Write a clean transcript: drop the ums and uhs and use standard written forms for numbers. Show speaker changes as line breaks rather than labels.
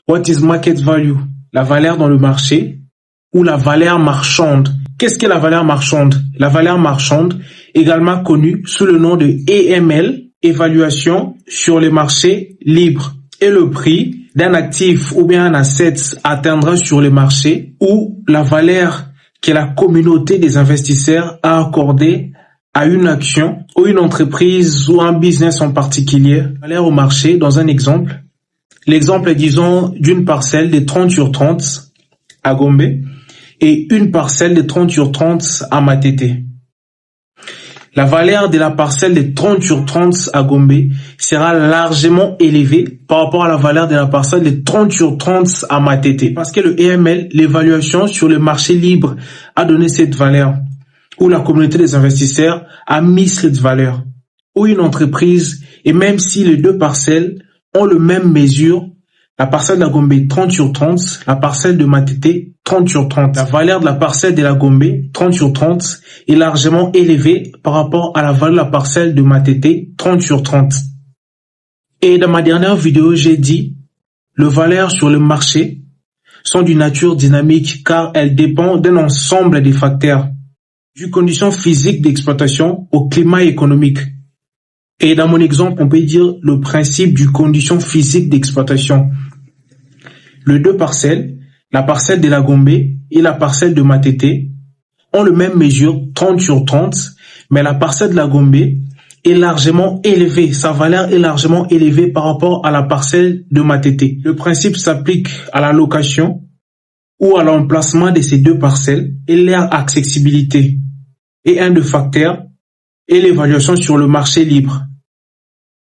What is market value? La valeur dans le marché ou la valeur marchande. Qu'est-ce qu'est la valeur marchande? La valeur marchande, également connue sous le nom de EML, évaluation sur les marchés libres, est le prix d'un actif ou bien un asset atteindra sur les marchés ou la valeur que la communauté des investisseurs a accordée à une action ou une entreprise ou un business en particulier. Valeur au marché, dans un exemple. L'exemple est, disons, d'une parcelle de 30/30 à Gombe et une parcelle de 30/30 à Matete. La valeur de la parcelle de 30/30 à Gombe sera largement élevée par rapport à la valeur de la parcelle de 30/30 à Matete. Parce que le EML, l'évaluation sur le marché libre, a donné cette valeur, où la communauté des investisseurs a mis cette valeur, ou une entreprise, et même si les deux parcelles ont le même mesure, la parcelle de la Gombe 30/30, la parcelle de Matete 30/30. La valeur de la parcelle de la Gombe 30/30 est largement élevée par rapport à la valeur de la parcelle de Matete 30/30. Et dans ma dernière vidéo, j'ai dit, les valeurs sur le marché sont d'une nature dynamique car elles dépendent d'un ensemble de facteurs, du conditions physiques d'exploitation au climat économique. Et dans mon exemple, on peut dire le principe du condition physique d'exploitation. Les deux parcelles, la parcelle de la Gombe et la parcelle de Matete, ont le même mesure 30/30, mais la parcelle de la Gombe est largement élevée. Sa valeur est largement élevée par rapport à la parcelle de Matete. Le principe s'applique à la location ou à l'emplacement de ces deux parcelles et leur accessibilité. Et un des facteurs est l'évaluation sur le marché libre.